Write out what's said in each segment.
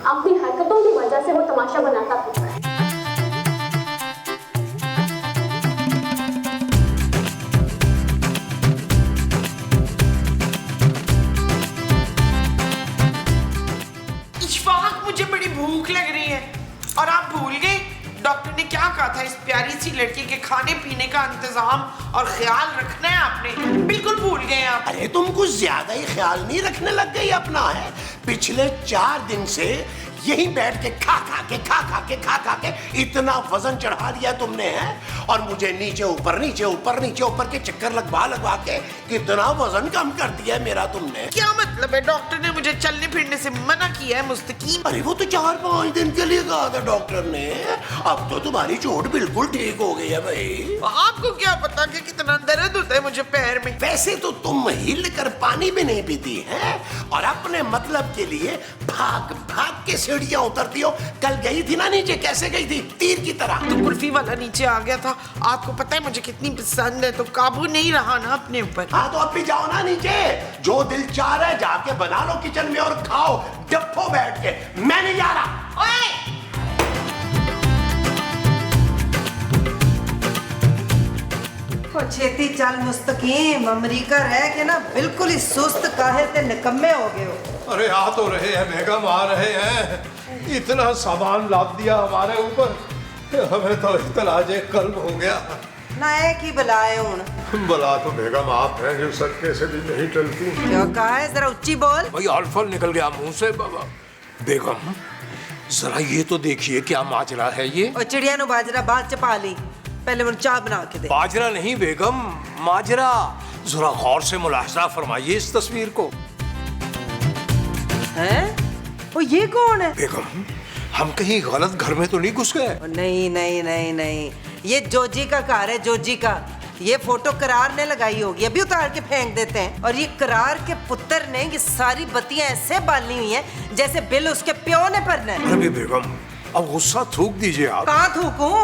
अपनी हरकतों की वजह से वो तमाशा बनाता फिरता है। इशफाक, मुझे बड़ी भूख लग रही है और आप भूल गए डॉक्टर ने क्या कहा था, इस प्यारी सी लड़की के खाने पीने का इंतजाम और ख्याल रखना है आपने, बिल्कुल भूल गए आप। अरे तुम कुछ ज्यादा ही ख्याल नहीं रखने लग गई अपना है। पिछले 4 दिन से यहीं बैठ के खा खा के इतना वजन चढ़ा लिया तुमने है, और मुझे नीचे ऊपर के चक्कर लगवा के कितना वजन कम कर दिया मेरा तुमने। क्या मतलब है? डॉक्टर ने मुझे चलने फिरने से मना किया है मुस्तकीम। अरे वो तो 4-5 दिन के लिए कहा था डॉक्टर ने, अब तो तुम्हारी चोट बिल्कुल ठीक हो गई है भाई। आपको क्या पता कि कितना दर्द होता है मुझे पैर में। वैसे तो तुम हिल कर पानी भी नहीं पीती है और अपने मतलब के लिए भाग के सीढ़ियां उतरती हो। कल गई थी ना नीचे, कैसे गई थी? तीर की तरह। तो कुल्फी वाला नीचे आ गया था, आपको पता है मुझे कितनी पसंद है, तो काबू नहीं रहा ना अपने ऊपर। हाँ तो अब भी जाओ ना नीचे, जो दिल चाह रहा है जाके बना लो किचन में और खाओ डब्बो बैठ के। मैं नहीं जा रहा। ओए! छेती चल मुस्तकीम, अमरीका रह के ना बिल्कुल ही सुस्त काहे ते निकम्मे हो गए हो। अरे आ तो रहे हैं बेगम, आ रहे हैं। इतना सामान लाद दिया हमारे ऊपर, हमें तो इतलाजे कल्ब हो गया। ना एक ही बुलाए हूं। भला तो बेगम आप हैं जो सदके से भी नहीं टलती। क्या कहा है, जरा ऊंची बोल। भाई अल्फल निकल गया मुंह से। बाबा बेगम जरा ये तो देखिए क्या माजरा है ये। और चिड़िया नु बाजरा बाद च पा ली, पहले मुझे चाय बना के दे। बाजरा नहीं बेगम, माजरा। जरा गौर से मुलाहजा फरमाइए इस तस्वीर को। हैं? वो ये कौन है? बेगम हम कहीं गलत घर में तो नहीं घुस गए? नहीं, ये जोजी का कार है, जोजी का। ये फोटो करार ने लगाई होगी, अभी उतार के फेंक देते हैं। और ये करार के पुत्र ने ये सारी बत्तियां ऐसे बाली हुई हैं जैसे बिल उसके प्यो ने भरना है। अरे बेगम अब गुस्सा थूक दीजिए आप। कहाँ थूकूं?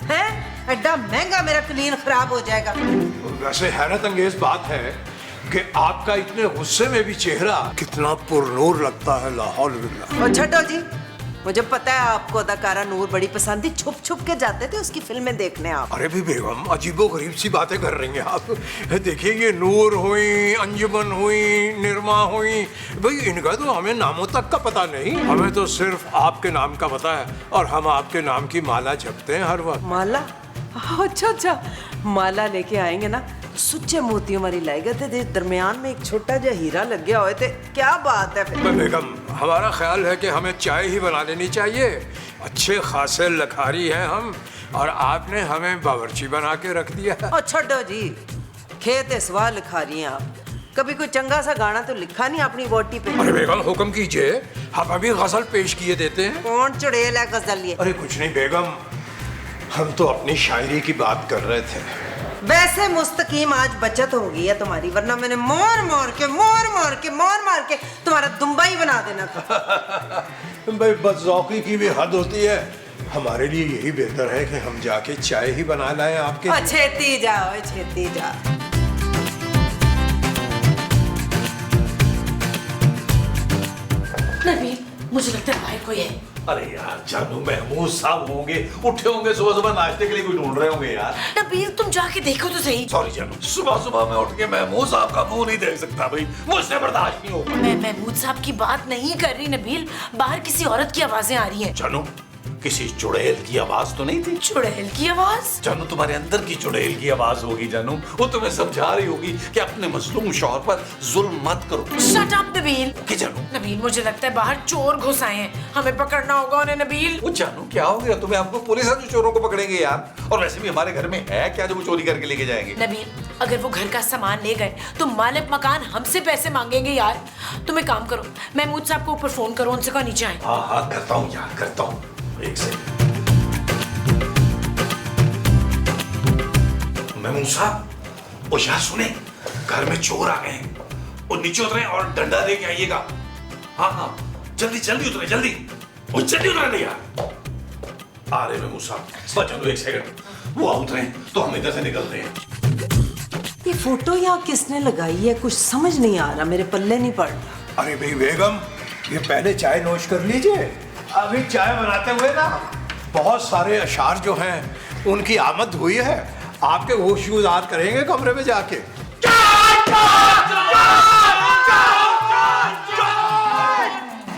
हैं? एड्डा महंगा मेरा क्लीन खराब हो जाएगा। वैसे हैरत अंगेज बात है कि आपका इतने गुस्से में भी चेहरा कितना पुरनूर लगता है। लाहौल बिल्ला। और छठो जी, मुझे पता है आपको अदाकारा नूर बड़ी पसंद थी, छुप के जाते थे उसकी फिल्में देखने आप। अरे भी बेगम अजीबो गरीब सी बातें कर रही हैं आप। देखिए ये नूर हुई, अंजुमन हुई, निरमा हुई, भाई इनका तो हमें नामों तक का पता नहीं। हमें तो सिर्फ आपके नाम का पता है और हम आपके नाम की माला जपते हैं हर वक्त। माला? अच्छा, माला लेके आएंगे ना, सुच्चे मोतियों वाली लाएगा थे, दरमियान में एक छोटा जा हीरा लग गया होए थे, क्या बात है फिर। बेगम हमारा ख्याल है कि हमें चाय ही बना लेनी चाहिए। अच्छे खासे लखारी हैं हम, और आपने हमें बावर्ची बना के रख दिया है। और छोड़ो जी, खेत सवाल लिखा रही हैं आप, कभी कोई चंगा सा गाना तो लिखा नहीं अपनी बोटी पे। अरे बेगम हुक्म कीजिए, हम अभी गजल पेश किए देते हैं। कौन चुड़ैल है गजल ये? अरे कुछ नहीं बेगम, हम तो अपनी शायरी की बात कर रहे थे। वैसे मुस्तकीम आज बचत हो गई है तुम्हारी, वरना मैंने मार मार के तुम्हारा दुम्बा ही बना देना था। भाई बदजौकी की भी हद होती है। हमारे लिए यही बेहतर है कि हम जाके चाय ही बना लाएं आपके लिए। छेती जा। नबील, मुझे लगता है बाहर कोई है। अरे यार जानू, महमूद साहब होंगे, उठे होंगे, सुबह नाश्ते के लिए कोई ढूंढ रहे होंगे यार। नबील तुम जाके देखो तो सही। सॉरी जानू, सुबह मैं उठ के महमूद साहब का मुंह नहीं देख सकता भाई, मुझसे बर्दाश्त नहीं होगा। मैं महमूद साहब की बात नहीं कर रही नबील, बाहर किसी औरत की आवाजें आ रही हैं। जानू किसी चुड़ैल की आवाज तो नहीं थी? चुड़ैल की आवाज? जानू तुम्हारे अंदर की चुड़ैल की आवाज होगी जानू, वो तुम्हें समझा रही होगी कि अपने मजलूम शौहर पर जुल्म मत करो। Shut up Nabeel. कि जानू? नबील मुझे लगता है बाहर चोर घुस आए हैं, हमें पकड़ना होगा उन्हें नबील। वो जानू क्या हो गया तुम्हें? हमको पुलिस है जो चोरों को पकड़ेंगे यार, और वैसे भी हमारे घर में है क्या जो वो चोरी करके लेके जाएंगे? नबील अगर वो घर का सामान ले गए तो मालिक मकान हमसे पैसे मांगेंगे यार। तुम एक काम करो, महमूद साहब को ऊपर फोन करो, उनसे कहो नीचे आए। हाँ करता हूँ यार, करता हूँ, एक सेकंड। महमूद साहब, ओ यार सुने, घर में चोर आ गए हैं, वो नीचे उतरे और डंडा लेके आइएगा। हाँ जल्दी उतरे, जल्दी उतरे यार। आ रहे महमूद साहब, बस चलो एक सेकंड, वो उतरे तो हम इधर से निकलते हैं। ये फोटो यहाँ किसने लगाई है, कुछ समझ नहीं आ रहा, मेरे पल्ले नहीं पड़ रहा। अरे भाई बेगम ये पहले चाय नोश कर लीजिए, अभी चाय बनाते हुए ना बहुत सारे अशार जो हैं उनकी आमद हुई है। आपके होशगुजार करेंगे कमरे में जाके।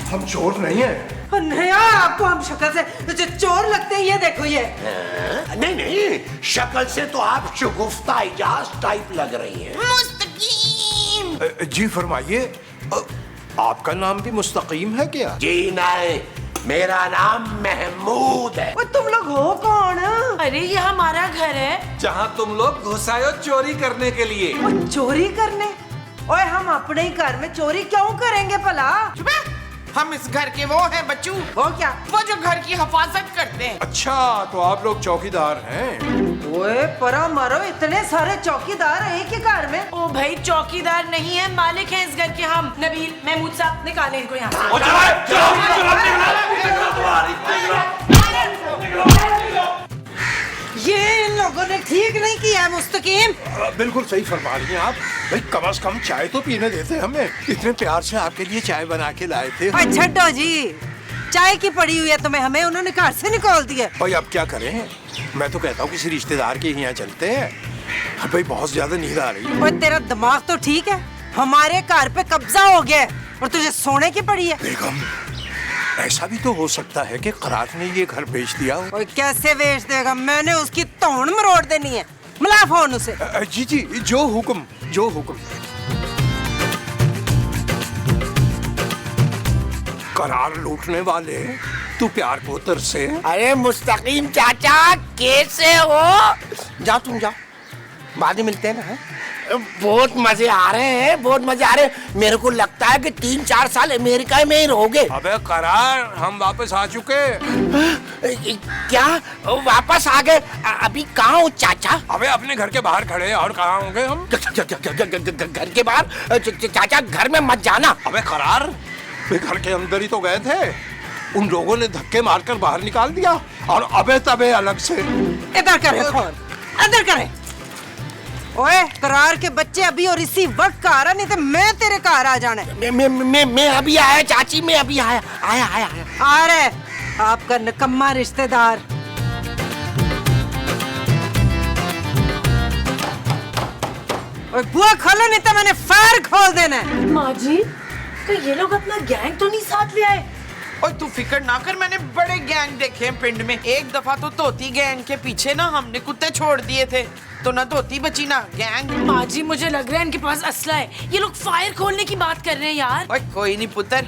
हम चोर नहीं हैं। नहीं, आपको हम शक्ल से जो चोर लगते हैं, ये देखो ये। नहीं नहीं, शक्ल से तो आप शगुफ्ता इजाज टाइप लग रही हैं। मुस्तकीम। जी फरमाइए, आपका नाम भी मुस्तकीम है क्या? जी नहीं, मेरा नाम महमूद है। वो तुम लोग हो कौन? अरे ये हमारा घर है जहाँ तुम लोग घुस आए हो चोरी करने के लिए। वो चोरी करने? ओए, हम अपने ही घर में चोरी क्यों करेंगे भला? चुप है। हम इस घर के वो हैं बच्चू। वो क्या? वो जो घर की हिफाजत करते हैं। अच्छा, तो आप लोग चौकीदार हैं? ओए परा मारो, इतने सारे चौकीदार हैं एक ही घर में। ओ भाई, चौकीदार नहीं है, मालिक हैं इस घर के हम। नबील, महमूद साहब, निकालें इनको यहाँ से। ये इन लोगों ने ठीक नहीं किया है मुस्तकीम। बिल्कुल सही फरमा रही हैं आप। भाई कम से कम चाय तो पीने देते हमें। इतने प्यार से आपके लिए चाय बना के लाए थे। छड्डो जी, चाय की पड़ी हुई है तुम्हें, हमें उन्होंने घर से निकाल दिया। भाई अब क्या करें, मैं तो कहता हूँ किसी रिश्तेदार के यहाँ चलते हैं। भाई बहुत ज्यादा नींद आ रही है। ओए तेरा दिमाग तो ठीक है, हमारे घर पे कब्जा हो गया है और तुझे सोने की पड़ी है। बेगम, ऐसा भी तो हो सकता है कि करार ने ये घर बेच दिया हो। ओए कैसे बेच देगा? मैंने उसकी तोड़ मरोड़ देनी है। मिला फोन उसे। जी जी, जो हुक्म, जो हुक्म। करार लूटने वाले, तू प्यार पोतर से। अरे मुस्तकीम चाचा, कैसे हो? जाओ तुम जाओ, बाद में मिलते हैं ना। है? बहुत मजे आ रहे हैं, बहुत मजे आ रहे हैं। मेरे को लगता है कि 3-4 साल अमेरिका में ही रहोगे। अबे करार, हम वापस आ चुके। क्या वापस आ गए? अभी कहाँ हो चाचा? अबे अपने घर के बाहर खड़े हैं, और कहाँ होंगे हम? घर के बाहर? चाचा घर में मत जाना। अबे करार, वे घर के अंदर ही तो गए थे। उन लोगों ने धक्के मारकर बाहर निकाल दिया और अबे तबे अलग से। इधर करे फोन, इधर करे। ओए करार के बच्चे अभी और इसी वक्त का आ रहा, नहीं तो मैं तेरे घर आ जाना है। मैं अभी आया चाची, मैं अभी आया। आ रहे आपका निकम्मा रिश्तेदार। ओए बुआ खोलो, नहीं तो मैंने फायर खोल देना है। माँ जी, तो ये लोग अपना गैंग तो नहीं साथ ले आए? और तू फिक्र ना कर, मैंने बड़े गैंग देखे हैं पिंड में। एक दफा तो धोती गैंग के पीछे ना हमने कुत्ते छोड़ दिए थे, तो ना धोती बची ना गैंग। माँ जी, मुझे लग रहा है इनके पास असला है। ये लोग फायर खोलने की बात कर रहे हैं यार। ओए कोई नहीं पुत्र,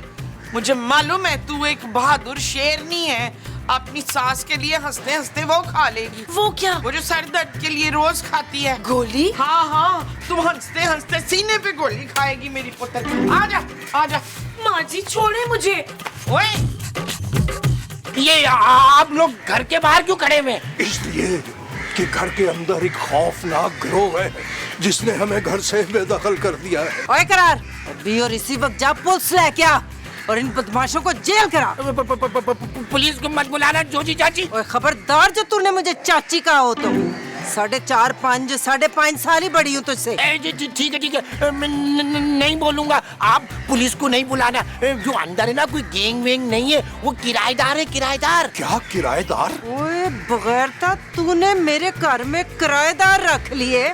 मुझे मालूम है तू एक बहादुर शेरनी है। अपनी सास के लिए हंसते हंसते वो खा लेगी। वो क्या? वो जो सर दर्द के लिए रोज खाती है गोली। हाँ हाँ, तू हंसते हंसते सीने पे गोली खाएगी मेरी पुत्र। आजा आजा। माँ जी छोड़े मुझे। ओए ये आप लोग घर के बाहर क्यों खड़े हुए? इसलिए कि घर के अंदर एक खौफनाक गिरोह है जिसने हमें घर से बेदखल कर दिया है। ओए करार, अभी और इसी वक्त जा पुलिस लेके आ और इन बदमाशों को जेल करा। पुलिस को मत बुलाना जोजी चाची। ओए खबरदार, जो तूने मुझे चाची कहा हो तो 4.5 साल ही बड़ी हूँ तुझसे। ठीक है, मैं नहीं बोलूंगा। आप पुलिस को नहीं बुलाना। जो अंदर है ना, कोई गैंग वेंग नहीं है, वो किराएदार है, किराएदार। क्या किराएदार? ओए बगैरता, तूने मेरे घर में किराएदार रख लिए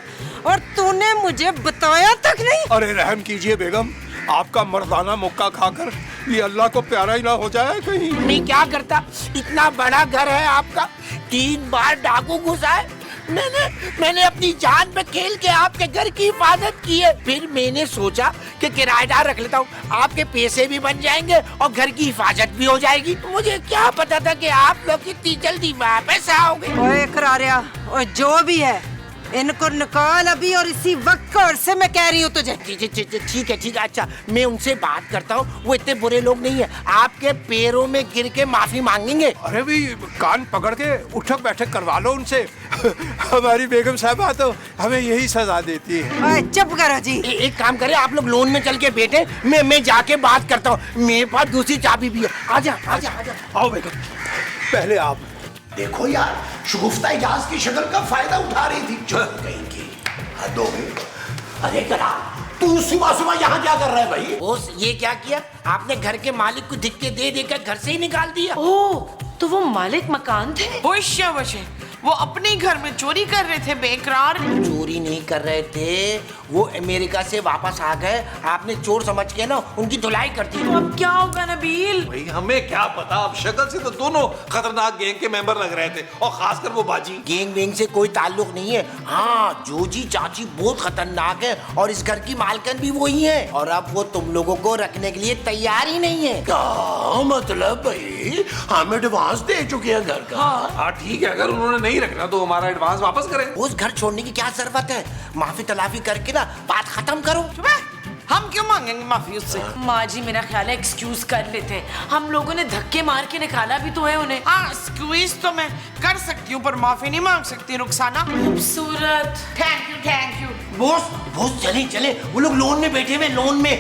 और तूने मुझे बताया तक नहीं। अरे रहम कीजिए बेगम, आपका मर्दाना मुक्का खाकर ये अल्लाह को प्यारा ही ना हो जाए कहीं। मैं क्या करता? इतना बड़ा घर है आपका, 3 बार डाकू घुसा है। मैंने अपनी जान पे खेल के आपके घर की हिफाजत की है। फिर मैंने सोचा कि किराएदार रख लेता हूँ, आपके पैसे भी बन जाएंगे और घर की हिफाजत भी हो जाएगी। मुझे क्या पता था कि आप लोग इतनी जल्दी वापस आओगे। ओए करारिया, ओए जो भी है इनको निकाल अभी और इसी वक्त और से मैं कह रही हूँ तुझे। ठीक है। अच्छा, मैं उनसे बात करता हूँ, वो इतने बुरे लोग नहीं है। आपके पैरों में गिर के माफी मांगेंगे। अरे भी कान पकड़ के उठक बैठक करवा लो उनसे। हमारी बेगम साहबा तो हमें यही सजा देती है। ओए चुप करो जी। एक काम करें, आप लोग लोन में चल के बैठे, मैं जाके बात करता हूँ। मेरे पास दूसरी चाबी भी है। आजा। आओ बेगम, पहले आप। देखो यार, शगुफ्ता इजाज की शक्ल का फायदा उठा रही थी। चलो कहीं की हद हो गई। अरे करा, तू सुबह सुबह यहाँ क्या कर रहा है भाई? बॉस ये क्या किया आपने? घर के मालिक को धिक्के दे देकर घर से ही निकाल दिया। ओह, तो वो मालिक मकान थे? होशिया वशे, वो अपने ही घर में चोरी कर रहे थे बेकरार। चोरी नहीं कर रहे थे, वो अमेरिका से वापस आ गए, आपने चोर समझ के ना उनकी धुलाई कर दी। तो अब क्या होगा नबील? भाई हमें क्या पता, अब शक्ल से तो दोनों खतरनाक गैंग के मेंबर लग रहे थे, और खासकर वो बाजी। गैंग वेंग से कोई ताल्लुक नहीं है। हाँ, जोजी चाची बहुत खतरनाक है और इस घर की मालकिन भी वही है, और अब वो तुम लोगों को रखने के लिए तैयार ही नहीं है। क्या मतलब भाई? हम एडवांस दे चुके हैं घर का। हाँ ठीक है, अगर उन्होंने नहीं रखना तो हमारा एडवांस वापस करें। उस घर छोड़ने की क्या जरूरत है? माफी तलाफी करके ना बात खत्म करो। हम क्यों मांगेंगे माफी उससे? माँ जी मेरा ख्याल है एक्सक्यूज कर लेते। हम लोगों ने धक्के मार के निकाला भी तो है उन्हें। हाँ, स्क्वीज तो मैं कर सकती हूँ पर माफी नहीं मांग सकती रुखसाना। खूबसूरत। Thank you. बॉस चले, वो लोग लोन में बैठे हुए, लोन में।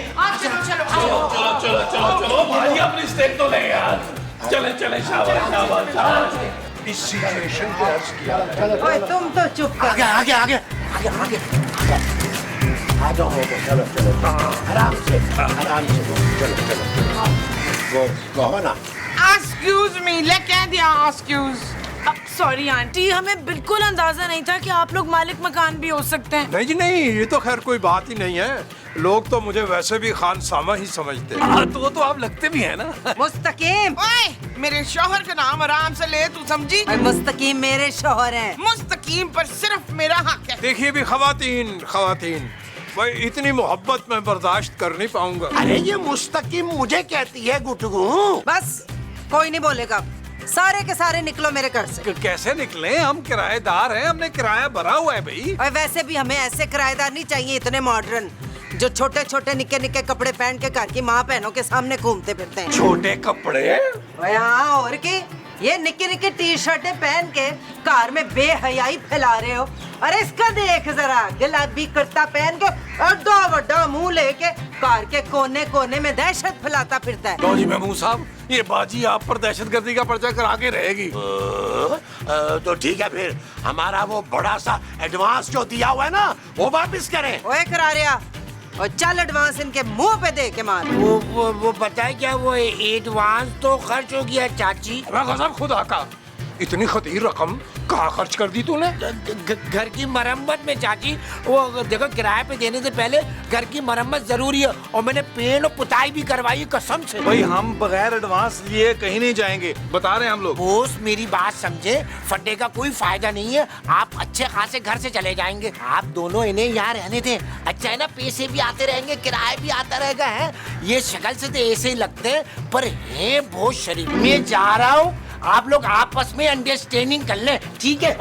चलो भाई अपनी स्टेप तो ले यार। चले शाबाश। इस सिचुएशन पे अर्ज किया। ओए तुम तो चुप कर। आगे आ जाओ, चलो आराम से चलो कहो ना। एक्सक्यूज मी, ले कह दिया एक्सक्यूज। सॉरी आंटी, हमें बिल्कुल अंदाजा नहीं था कि आप लोग मालिक मकान भी हो सकते हैं। नहीं जी नहीं, ये तो खैर कोई बात ही नहीं है। लोग तो मुझे वैसे भी खानसामा ही समझते हैं। हाँ तो आप लगते भी हैं ना। मुस्तकीम। ओए, मेरे शौहर का नाम आराम से ले, तू समझी? मुस्तकीम मेरे शौहर हैं। मुस्तकीम पर सिर्फ मेरा हक है। देखिए भी खवातीन, भाई इतनी मोहब्बत मैं बर्दाश्त कर नहीं पाऊंगा। अरे ये मुस्तकीम मुझे कहती है गुटगू। बस कोई नहीं बोलेगा, सारे के सारे निकलो मेरे घर से। कैसे निकले? हम किराएदार हैं, हमने किराया भरा हुआ है भाई। और वैसे भी हमें ऐसे किराएदार नहीं चाहिए इतने मॉडर्न, जो छोटे छोटे निक्के कपड़े पहन के घर की माँ बहनों के सामने घूमते फिरते हैं। छोटे कपड़े? हाँ और की, ये निक्की टी शर्टें पहन के कार में बेहयाई फैला रहे हो। अरे इसका देख जरा, गुलाबी कुर्ता पहन के अड्डा वड्डा मुंह लेके कार के कोने कोने में दहशत फैलाता फिरता है। लो जी महमूद साहब, ये बाजी आप पर दहशतगर्दी का पर्चा करा के रहेगी। तो ठीक है, फिर हमारा वो बड़ा सा एडवांस जो दिया हुआ है ना, वो वापस करें। ओए करारिया, और चल एडवांस इनके मुंह पे दे के मार। वो बताए क्या, वो एडवांस तो खर्च हो गया चाची। खुदा का, इतनी खतीर रकम कहाँ खर्च कर दी तूने? घर की मरम्मत में चाची। वो देखो, किराए पे देने से पहले घर की मरम्मत जरूरी है, और मैंने पेंट और पुताई भी करवाई कसम से। भाई हम बगैर एडवांस लिए कहीं नहीं जाएंगे, बता रहे हैं हम लोग। बॉस मेरी बात समझे, फटे का कोई फायदा नहीं है। आप अच्छे खासे घर से चले जाएंगे। आप दोनों इन्हें यहाँ रहने थे, अच्छा है ना? पैसे भी आते रहेंगे, किराया भी आता रहेगा। है ये शक्ल से तो ऐसे ही लगते हैं, पर है बहुत शरीफ। मैं जा रहा हूँ, आप लोग आपस में अंडरस्टैंडिंग कर लें, ठीक है?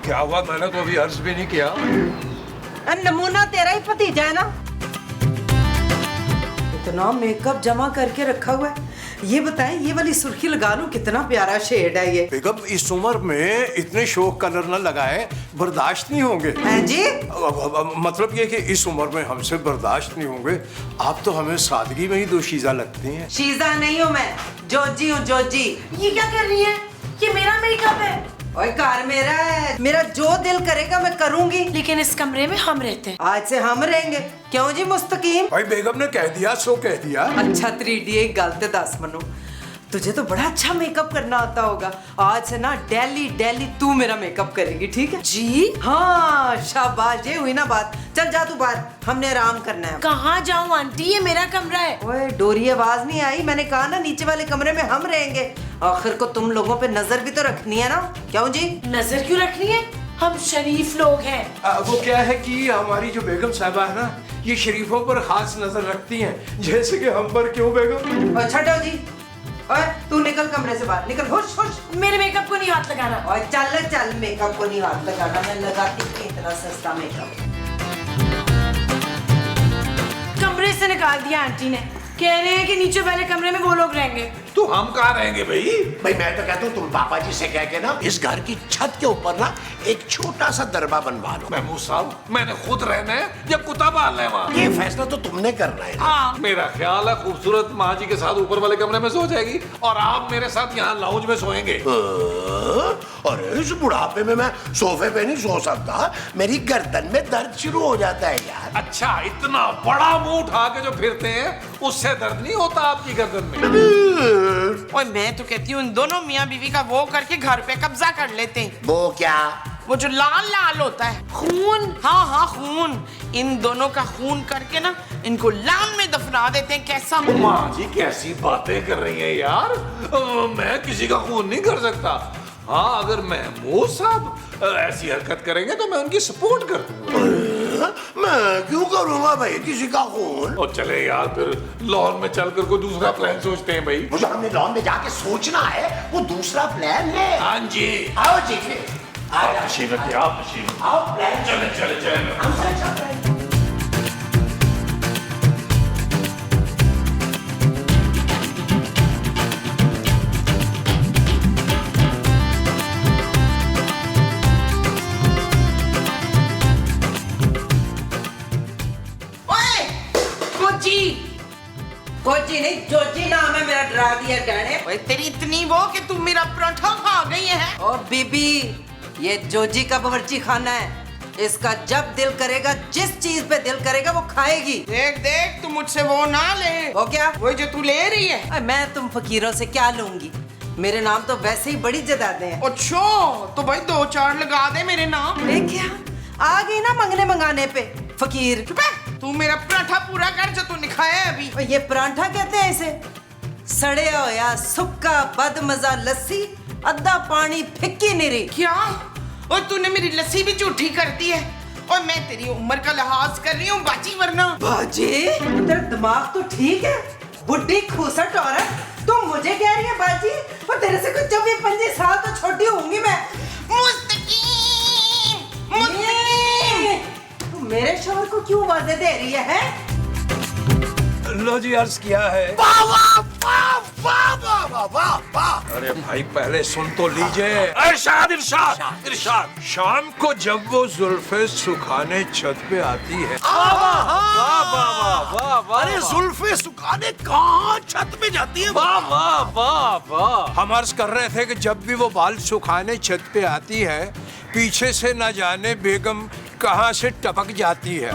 क्या हुआ? मैंने तो अभी अर्ज भी नहीं किया। नमूना तेरा ही भतीजा है ना? इतना मेकअप जमा करके रखा हुआ है। ये बताएं, ये वाली सुर्खी लगा लूं, कितना प्यारा शेड है ये। बेगम इस उम्र में इतने शोक कलर न लगाए, बर्दाश्त नहीं होंगे। हैं जी? मतलब ये कि इस उम्र में हमसे बर्दाश्त नहीं होंगे। आप तो हमें सादगी में ही दोशीज़ा लगती हैं। शीजा नहीं हूँ मैं, जोजी हूँ जोजी। ये क्या कर रही है? ये मेरा मेकअप है। ओए कार मेरा है, मेरा जो दिल करेगा मैं करूंगी। लेकिन इस कमरे में हम रहते हैं। आज से हम रहेंगे, क्यों जी मुस्तकीम? भाई बेगम ने कह दिया सो कह दिया। अच्छा 3D एक गलत दस मनु, तुझे तो बड़ा अच्छा मेकअप करना आता होगा। आज से ना डेली तू मेरा मेकअप करेगी, ठीक है जी? हाँ शाबाश, ये हुई ना बात। चल जा तू बाहर, हमने आराम करना है। कहाँ जाऊँ आंटी, ये मेरा कमरा है। ओए डोरी आवाज नहीं आई? मैंने कहा ना नीचे वाले कमरे में हम रहेंगे। आखिर को तुम लोगों पे नजर भी तो रखनी है ना, क्यों जी? नजर क्यों रखनी है? हम शरीफ लोग हैं। वो क्या है कि हमारी जो बेगम साहबा है ना, ये शरीफों पर खास नजर रखती हैं, जैसे कि हम पर। क्यों बेगम? और छठो जी, ओए तू निकल कमरे से बाहर, निकल। होश होश। मेरे मेकअप को नहीं हाथ लगाना। और चल मेकअप को नहीं हाथ लगाना, मैं लगाती थी इतना सस्ता मेकअप। कमरे से निकाल दिया आंटी ने, कह रहे हैं कि नीचे वाले कमरे में वो लोग रहेंगे। तो हम कहाँ रहेंगे भाई? भाई मैं तो कहता हूँ तुम पापा जी से कह के ना इस घर की छत के ऊपर ना एक छोटा सा दरबा बनवा लो। महमूद साहब, मैंने खुद रहना है या कुत्ता पालना है वहाँ? ये फैसला तो तुमने करना है। हाँ, मेरा ख्याल है खूबसूरत माँ जी के साथ ऊपर वाले कमरे में सो जाएगी और आप मेरे साथ यहाँ लाउंज में सोएंगे। अरे इस बुढ़ापे में मैं सोफे पे नहीं सो सकता, मेरी गर्दन में दर्द शुरू हो जाता है यार। अच्छा, इतना बड़ा मुंह उठा के जो फिरते हैं उससे दर्द नहीं होता आपकी गर्दन में? और मैं तो कहती हूँ इन दोनों मियाँ बीवी का वो करके घर पे कब्जा कर लेते हैं। वो क्या? वो जो लाल लाल होता है खून, हाँ हाँ खून, इन दोनों का खून करके ना इनको लान में दफना देते हैं। कैसा? माँ जी कैसी बातें कर रही हैं यार, मैं किसी का खून नहीं कर सकता। हाँ, अगर महमूद साहब ऐसी हरकत करेंगे तो मैं उनकी सपोर्ट कर दूंगा। मैं क्यों करूंगा भाई किसी का खून? और चले यार फिर लॉन में चलकर कोई दूसरा प्लान सोचते हैं भाई। मुझे हमने लॉन में जाके सोचना है, वो दूसरा प्लान है। हाँ जी, आओ जी फिर। आप तशरीफ रखिए, आप तशरीफ रखिए। आओ प्लान चले चले चले। हमसे चल रहे हैं। कोची नहीं, जोजी नाम है मेरा, डरा दिया कहने। ओए तेरी इतनी वो कि तू मेरा पराठा खा गई है। ओ बीबी, ये जोजी का बावर्ची खाना है, इसका जब दिल करेगा, जिस चीज पे दिल करेगा वो खाएगी। देख देख, तू मुझसे वो ना ले। वो क्या? वो जो तू ले रही है। मैं तुम फकीरों से क्या लूंगी, मेरे नाम तो वैसे ही बड़ी जदादे हैं। अच्छा, तो भाई 2-4 लगा दे मेरे नाम। क्या आ गई ना मंगने मंगाने पे फकीर। तू मेरा पराठा पूरा कर जो तू खाया है अभी। ये पराठा कहते हैं इसे? सड़े होया सुक्का बदमजा लस्सी, अद्धा पानी फिक्की निरी। क्या? और तूने मेरी लस्सी भी झूठी कर दी है। और मैं तेरी उम्र का लिहाज कर रही हूँ बाजी, वरना बाजी तेरा दिमाग तो ठीक है, बुढ़ी खूसट औरत, तुम मुझे कह रही है बाजी? और तेरे से कुछ 24-25 साल तो छोटी होंगी मैं। मुस्तकीम, मुस्तकीम। तू मेरे शोहर को क्यों वादे दे रही है? लो जी, अर्ज किया है। वाह वाह वाह वाह वाह वाह वाह वाह। अरे भाई पहले सुन तो लीजिए। इरशाद इरशाद इरशाद। शाम को जब वो जुल्फे सुखाने छत पे आती है। अरे जुल्फे सुखाने कहाँ छत पे जाती है? वाह वाह वाह वाह। हम अर्ज कर रहे थे कि जब भी वो बाल सुखाने छत पे आती है, पीछे से न जाने बेगम कहाँ से टपक जाती है।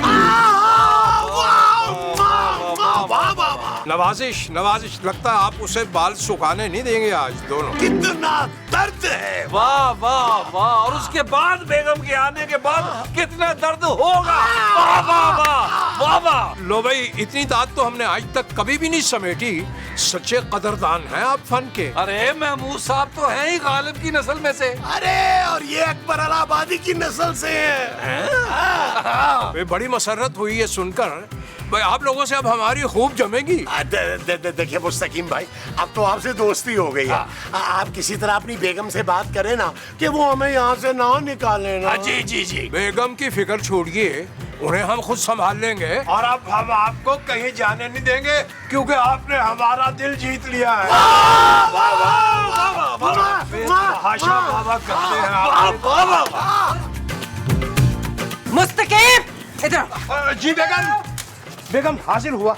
नवाजिश नवाजिश, लगता है आप उसे बाल सुखाने नहीं देंगे आज दोनों। कितना दर्द है। वाह वाह वाह। और उसके बाद बेगम के आने के बाद कितना दर्द होगा। वाह वाह वाह वाह वाह। लो भाई, इतनी दाद तो हमने आज तक कभी भी नहीं समेटी। सच्चे कदरदान हैं आप फन के। अरे महमूद साहब तो हैं ही गालिब की नस्ल में से। अरे और ये अकबर अलाहाबादी की नस्ल से है। बड़ी मसरत हुई है सुनकर। भाई आप लोगों से अब हमारी खूब जमेगी। देखिए मुस्तकीम भाई, अब तो आपसे दोस्ती हो गई है। आप किसी तरह अपनी बेगम से बात करें ना कि वो हमें यहाँ से ना निकाले ना। जी जी जी। बेगम की फिक्र छोड़िए, उन्हें हम खुद संभाल लेंगे। और अब हम आपको कहीं जाने नहीं देंगे, क्योंकि आपने हमारा दिल जीत लिया है। हाशा बाबा करते हैं। मुस्तकीम इधर। जी बेगम, बेगम हाजिर हुआ।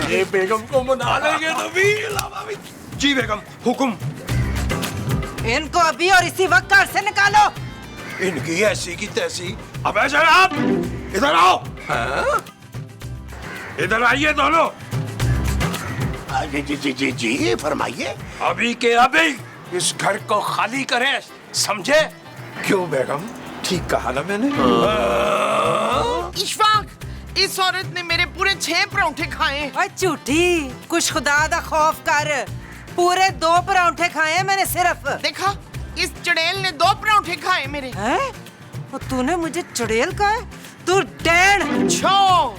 ये बेगम को मना लेंगे नबी। जी बेगम, हुक्म। इनको अभी और इसी वक्त घर से निकालो। इनकी ऐसी की तैसी। अब ऐसे आप इधर आओ। इधर आइए दोनों। जी जी जी जी जी फरमाइए। अभी के अभी इस घर को खाली करें, समझे? क्यों बेगम, ठीक कहा ना मैंने? इशफाक, इस औरत ने मेरे पूरे 6 परांठे खाए। ओए झूठी, कुछ खुदा दा खौफ कर, पूरे 2 परांठे खाए मैंने सिर्फ। देखा, इस चुड़ैल ने 2 परांठे खाए मेरे। हैं? और तूने मुझे चुड़ैल कहा? तू डैन। छो,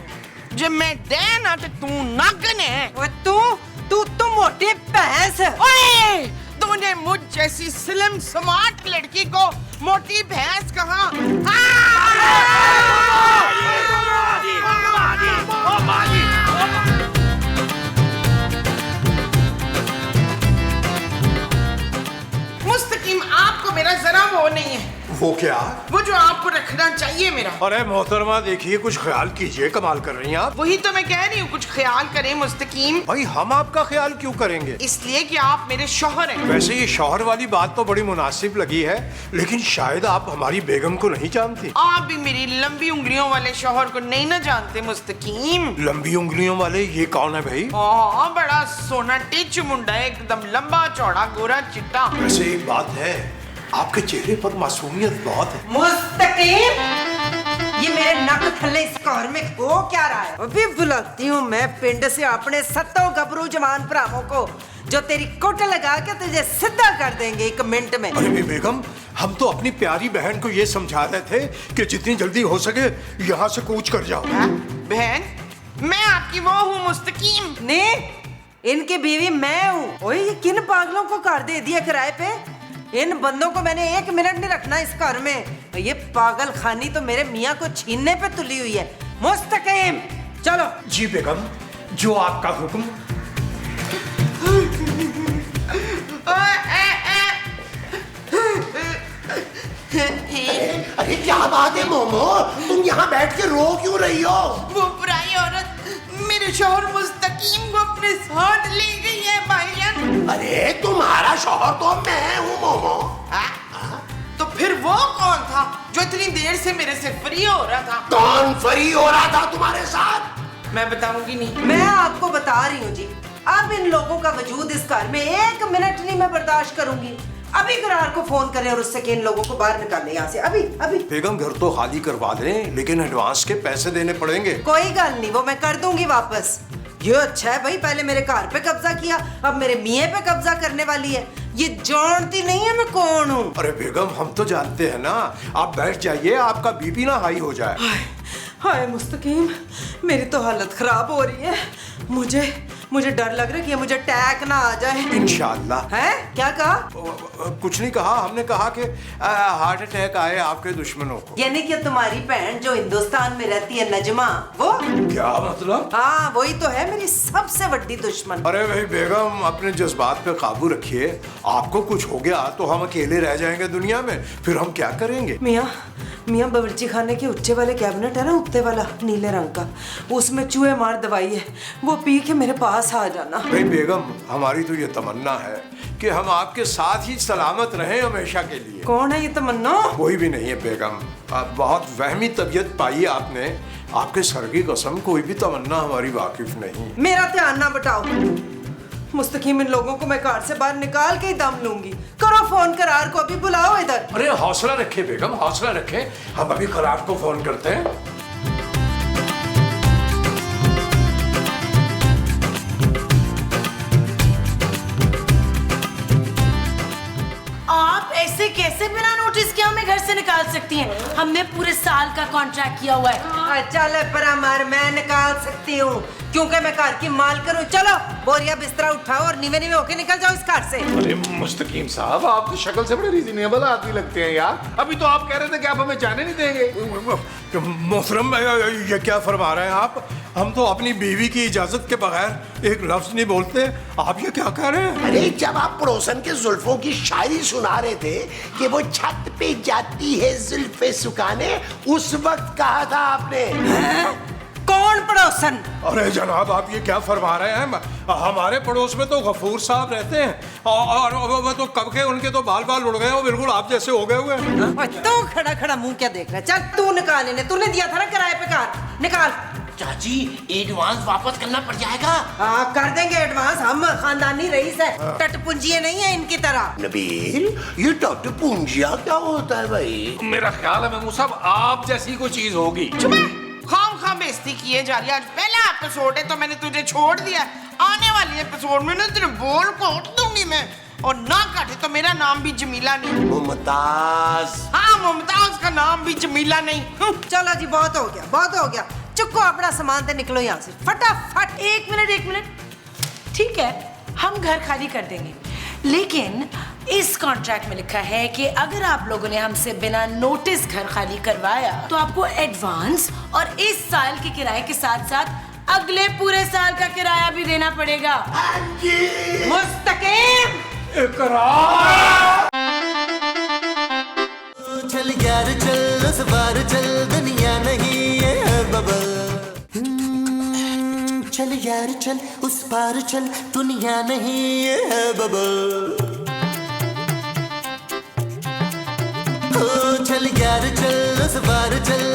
जब मैं डैन आ तो तू नागन है। ओए तू मोटी भैंस। ओए, तूने मुझ जैसी स्लिम स्मार्ट लड़की को मोटी भैंस कहा? वो क्या? वो जो आपको रखना चाहिए मेरा। अरे मोहतरमा देखिए, कुछ ख्याल कीजिए, कमाल कर रही हैं आप। वही तो मैं कह रही हूँ, कुछ ख्याल करें मुस्तकीम। भाई हम आपका ख्याल क्यों करेंगे? इसलिए कि आप मेरे शौहर हैं। वैसे ये शौहर वाली बात तो बड़ी मुनासिब लगी है, लेकिन शायद आप हमारी बेगम को नहीं जानती। आप भी मेरी लंबी उंगलियों वाले शौहर को नहीं ना जानते मुस्तकीम। लंबी उंगलियों वाले ये कौन है भाई? बड़ा सोना टिच मुंडा है, एकदम लंबा चौड़ा गोरा चिट्टा। वैसे एक बात है, आपके चेहरे पर मासूमियत बहुत है। मुस्तकीम, ये मेरे नक थल्ले इस कार में हो क्या रहा है? अभी बुलाती हूँ मैं पिंड से अपने सत्तों गबरू जवान भरावों को, जो तेरी कोट लगा के तुझे सीधा कर देंगे 1 मिनट में। अरे बेगम, हम तो अपनी प्यारी बहन को ये समझा रहे थे कि जितनी जल्दी हो सके यहाँ से कूच कर जाओ। बहन, मैं आपकी वो हूँ मुस्तकीम। ने इनकी बीवी मैं हूँ। ओए ये किन पागलों को कार दे दिया किराए पे? इन बंदों को मैंने 1 मिनट नहीं रखना इस घर में। ये पागल खानी तो मेरे मियाँ को छीनने पे तुली हुई है। मुस्तकीम चलो। जी बेगम, जो आपका हुक्म। अरे क्या बात है मोमो, तुम यहाँ बैठ के रो क्यों रही हो? वो बुराई औरत मेरे शौहर मुस्तकीम को अपने साथ ले गई है भाईजान। अरे तुम्हारा शौहर तो मैं हूँ मोमो। तो फिर वो कौन था जो इतनी देर से मेरे से फ्री हो रहा था? कौन फ्री हो रहा था तुम्हारे साथ? मैं बताऊंगी नहीं। मैं आपको बता रही हूँ जी, अब इन लोगों का वजूद इस घर में 1 मिनट नहीं मैं बर्दाश्त करूंगी। अभी करार को फोन करें और उससे कि इन लोगों को बाहर निकालें यहाँ से, अभी अभी। बेगम घर तो खाली करवा दें, लेकिन एडवांस के पैसे देने पड़ेंगे। कोई गल नहीं, वो मैं कर दूंगी वापस। ये अच्छा है भाई, पहले मेरे घर पे कब्जा किया, अब मेरे मियाँ पे कब्जा करने वाली है। ये जानती नहीं है मैं कौन हूँ। अरे बेगम, हम तो जानते हैं ना। आप बैठ जाइए, आपका बीपी ना हाई हो जाए। हाय मुस्तकीम, मेरी तो हालत खराब हो रही है। मुझे डर लग रहा है कि मुझे अटैक ना आ जाए। इंशाल्लाह। है क्या कहा? कुछ नहीं कहा, हमने कहा कि हार्ट अटैक आए आपके दुश्मनों को। यानी कि तुम्हारी बहन जो हिंदुस्तान में रहती है नजमा, वो? क्या मतलब? हाँ वही तो है मेरी सबसे बड़ी दुश्मन। अरे भाई बेगम, अपने जज्बात पे काबू रखिए। आपको कुछ हो गया तो हम अकेले रह जाएंगे दुनिया में, फिर हम क्या करेंगे? मियाँ बावर्ची खाने के ऊंचे वाले कैबिनेट है ना, ऊपर वाला नीले रंग का, उसमें चूहे मार दवाई है, वो पी के मेरे पास आ जाना। भाई बेगम, हमारी तो ये तमन्ना है कि हम आपके साथ ही सलामत रहें हमेशा के लिए। कौन है ये तमन्ना? कोई भी नहीं है बेगम, आप बहुत वहमी तबीयत पाई आपने। आपके सर की कसम, कोई भी तमन्ना हमारी वाकिफ नहीं। मेरा ध्यान ना बटाओ मुस्तकीम, इन लोगों को मैं कार से बाहर निकाल के ही दम लूंगी। करो फोन करार को, अभी बुलाओ इधर। अरे हौसला रखे बेगम, हौसला रखे, हम अभी करार को फोन करते हैं। आप ऐसे कैसे बिना नोटिस के हमें घर से निकाल सकती हैं? हमने पूरे साल का कॉन्ट्रैक्ट किया हुआ है। चल परामर, मैं निकाल सकती हूँ क्योंकि मैं घर की मालकिन हूँ। चलो बोरिया बिस्तरा उठाओ और नीवे नीवे होके निकल जाओ इस घर से। अरे मुस्तकीम साहब, आप तो शक्ल से बड़े रीजनेबल आदमी लगते हैं यार। अभी तो आप कह रहे थे कि आप हमें जाने नहीं देंगे। मोहतरम, ये क्या फरमा रहे हैं आप? हम तो अपनी बीवी की इजाजत के बगैर एक लफ्ज नहीं बोलते। आप ये क्या कह रहे हैं? अरे जब आप पड़ोसन के जुल्फों की शायरी सुना रहे थे कि वो छत पे जाती है जुल्फे सुखाने, उस वक्त कहा था आपने। कौन पड़ोसन? अरे जनाब, आप ये क्या फरमा रहे हैं? हमारे पड़ोस में तो गफूर साहब रहते हैं और वो तो कब के उनके तो बाल उड़ गए, वो बिल्कुल आप जैसे हो गए हुए। तू खड़ा खड़ा मुंह क्या देख रहा है? चल तू निकाल इन्हें, तूने दिया था ना किराए पे कार, निकाल। चाची एडवांस वापस करना पड़ जाएगा। हाँ कर देंगे एडवांस, हम खानदानी रईस है, टटपुंजिये नहीं है इनकी तरह। नबील, ये टटपुंजिया क्या होता है भाई? मेरा ख्याल है महमूद साहब, आप जैसी कोई चीज होगी। खाम बेइज्जती किए जा रही है। आज पहला एपिसोड है तो मैंने तुझे छोड़ दिया। आने वाली एपिसोड में ना तेरे बोल काट दूंगी मैं, और ना काटे तो मेरा नाम भी जमीला नहीं। मुमताज। हाँ, मुमताज का नाम भी जमीला नहीं। चलो जी, बहुत हो गया, बहुत हो गया। चुको अपना सामान दे, निकलो यहाँ से फटाफट। एक मिनट, ठीक है, हम घर खाली कर देंगे, लेकिन इस कॉन्ट्रैक्ट में लिखा है कि अगर आप लोगों ने हमसे बिना नोटिस घर खाली करवाया तो आपको एडवांस और इस साल के किराए के साथ साथ अगले पूरे साल का किराया भी देना पड़ेगा। मुस्तकीम, इकरार। चल यार चल उस पार चल दुनिया नहीं ये है बबल। चल यार चल उस पार चल दुनिया नहीं ये है बबल। चल यार चल उस पार चल